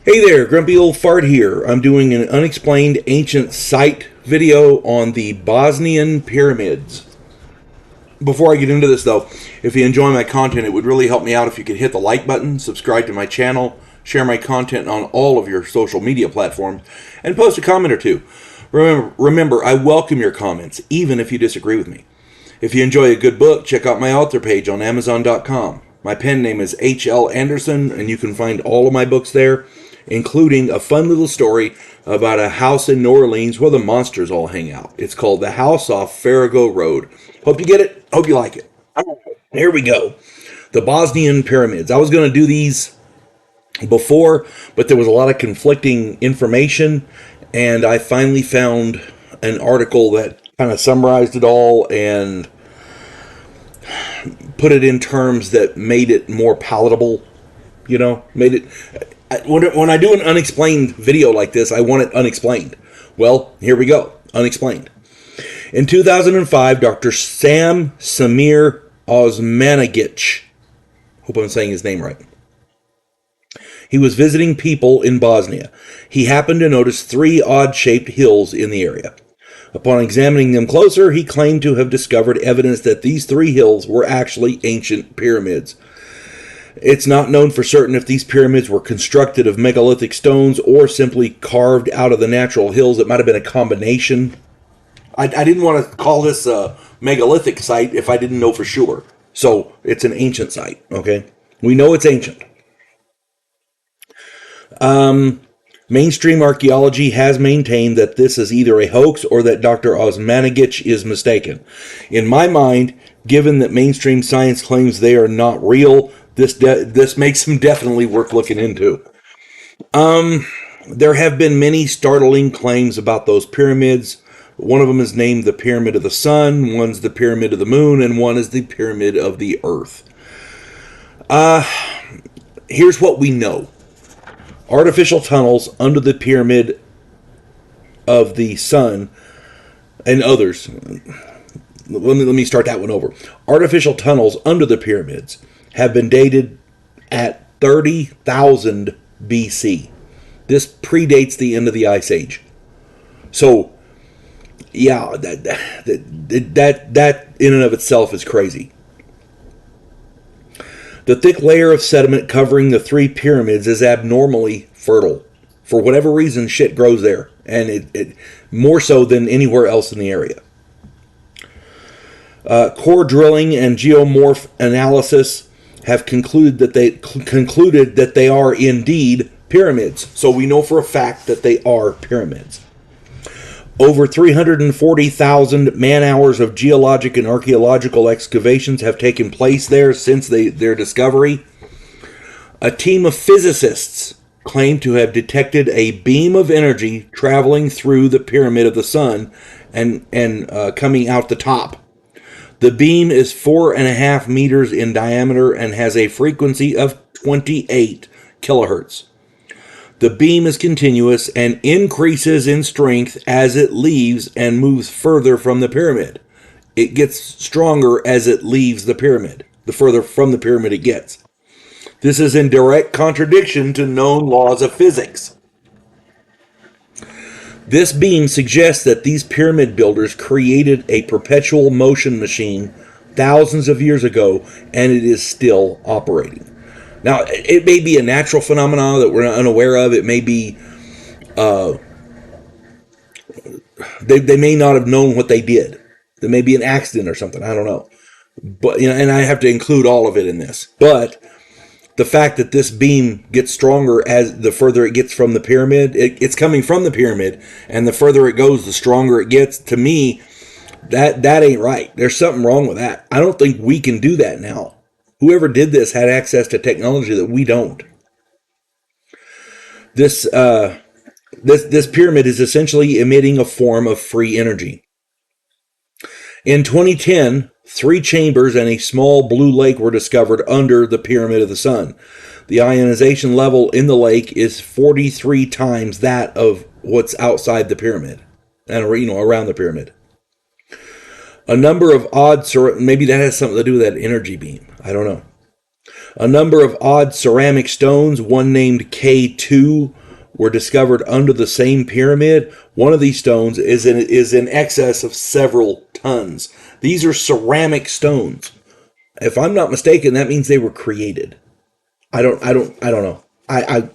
Hey there, Grumpy Old Fart here. I'm doing an unexplained ancient site video on the Bosnian pyramids. Before I get into this though, if you enjoy my content, it would really help me out if you could hit the like button, subscribe to my channel, share my content on all of your social media platforms, and post a comment or two. Remember, I welcome your comments, even if you disagree with me. If you enjoy a good book, check out my author page on Amazon.com. My pen name is H.L. Anderson, and you can find all of my books there, including a fun little story about a house in New Orleans where the monsters all hang out. It's called The House Off Farrago Road. Hope you get it. Hope you like it. Here we go. The Bosnian pyramids. I was going to do these before, but there was a lot of conflicting information, and I finally found an article that kind of summarized it all and put it in terms that made it more palatable. Made it. When I do an unexplained video like this, I want it unexplained. Well, here we go. Unexplained. In 2005, Dr. Sam Samir Osmanagic, hope I'm saying his name right, he was visiting people in Bosnia. He happened to notice three odd-shaped hills in the area. Upon examining them closer, he claimed to have discovered evidence that these three hills were actually ancient pyramids. It's not known for certain if these pyramids were constructed of megalithic stones or simply carved out of the natural hills. It might have been a combination. I didn't want to call this a megalithic site if I didn't know for sure. So it's an ancient site, okay? We know it's ancient. Mainstream archaeology has maintained that this is either a hoax or that Dr. Osmanagic is mistaken. In my mind, given that mainstream science claims they are not real, this makes them definitely worth looking into. There have been many startling claims about those pyramids. One of them is named the Pyramid of the Sun, one's the Pyramid of the Moon, and one is the Pyramid of the Earth. Here's what we know. Artificial tunnels under the Pyramid of the Sun and others. Let me start that one over. Artificial tunnels under the pyramids have been dated at 30,000 BC. This predates the end of the Ice Age. So, yeah, that in and of itself is crazy. The thick layer of sediment covering the three pyramids is abnormally fertile. For whatever reason, shit grows there, and it more so than anywhere else in the area. Core drilling and geomorph analysis have concluded that they are indeed pyramids. So we know for a fact that they are pyramids. Over 340,000 man-hours of geologic and archaeological excavations have taken place there since their discovery. A team of physicists claim to have detected a beam of energy traveling through the Pyramid of the Sun and coming out the top. The beam is 4.5 meters in diameter and has a frequency of 28 kilohertz. The beam is continuous and increases in strength as it leaves and moves further from the pyramid. It gets stronger as it leaves the pyramid, the further from the pyramid it gets. This is in direct contradiction to known laws of physics. This beam suggests that these pyramid builders created a perpetual motion machine thousands of years ago, and it is still operating. Now, it may be a natural phenomenon that we're unaware of. It may be, they may not have known what they did. There may be an accident or something. I don't know. But, and I have to include all of it in this. But the fact that this beam gets stronger as the further it gets from the pyramid, it's coming from the pyramid, and the further it goes, the stronger it gets. To me, that ain't right. There's something wrong with that. I don't think we can do that now. Whoever did this had access to technology that we don't. This pyramid is essentially emitting a form of free energy. In 2010, 3 chambers and a small blue lake were discovered under the Pyramid of the Sun. The ionization level in the lake is 43 times that of what's outside the pyramid, and around the pyramid. A number of odd, maybe that has something to do with that energy beam. I don't know. A number of odd ceramic stones, one named K2, were discovered under the same pyramid. One of these stones is in excess of several tons. These are ceramic stones. If I'm not mistaken, that means they were created. I don't know. I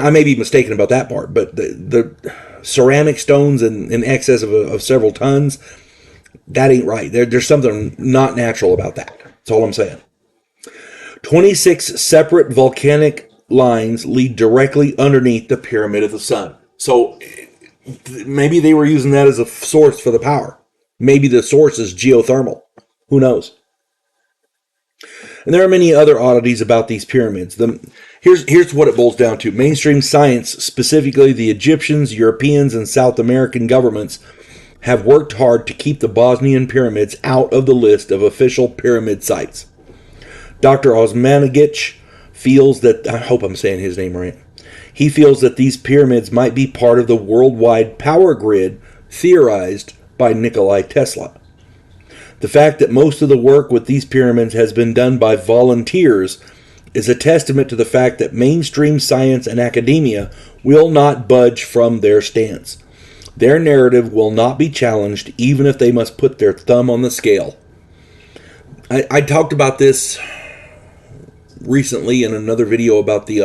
may be mistaken about that part, but the ceramic stones in excess of several tons, that ain't right. There's something not natural about that. That's all I'm saying. 26 separate volcanic lines lead directly underneath the Pyramid of the Sun. So maybe they were using that as a source for the power. Maybe the source is geothermal. Who knows? And there are many other oddities about these pyramids. Here's what it boils down to. Mainstream science, specifically the Egyptians, Europeans, and South American governments, have worked hard to keep the Bosnian pyramids out of the list of official pyramid sites. Dr. Osmanagic feels that, I hope I'm saying his name right, he feels that these pyramids might be part of the worldwide power grid theorized by Nikola Tesla. The fact that most of the work with these pyramids has been done by volunteers is a testament to the fact that mainstream science and academia will not budge from their stance. Their narrative will not be challenged, even if they must put their thumb on the scale. I talked about this recently in another video about the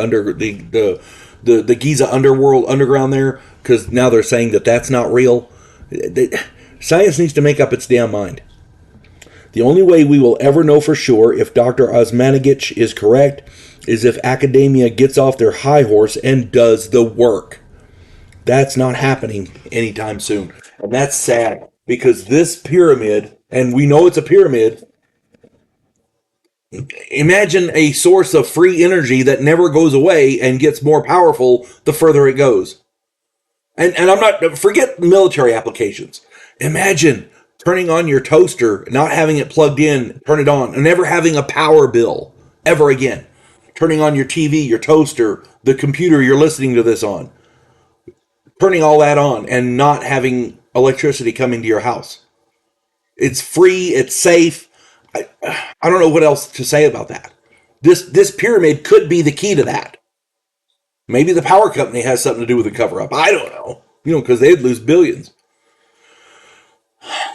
Giza underground there, because now they're saying that that's not real. Science needs to make up its damn mind. The only way we will ever know for sure if Dr. Osmanagic is correct is if academia gets off their high horse and does the work. That's not happening anytime soon. And that's sad, because this pyramid, and we know it's a pyramid, imagine a source of free energy that never goes away and gets more powerful the further it goes. And I'm not, forget military applications. Imagine turning on your toaster, not having it plugged in, turn it on, and never having a power bill ever again. Turning on your TV, your toaster, the computer you're listening to this on. Turning all that on and not having electricity coming to your house. It's free, it's safe. I don't know what else to say about that. This pyramid could be the key to that. Maybe the power company has something to do with the cover-up. I don't know. Because they'd lose billions.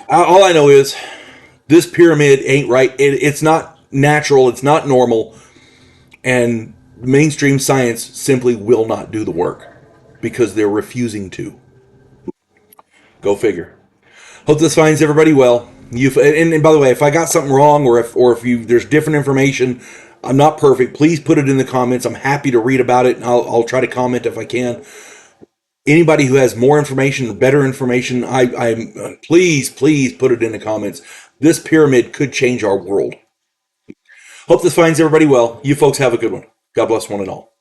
All I know is this pyramid ain't right. It's not natural. It's not normal. And mainstream science simply will not do the work because they're refusing to. Go figure. Hope this finds everybody well. And by the way, if I got something wrong or if there's different information, I'm not perfect. Please put it in the comments. I'm happy to read about it, and I'll try to comment if I can. Anybody who has more information, better information, I please put it in the comments. This pyramid could change our world. Hope this finds everybody well. You folks have a good one. God bless one and all.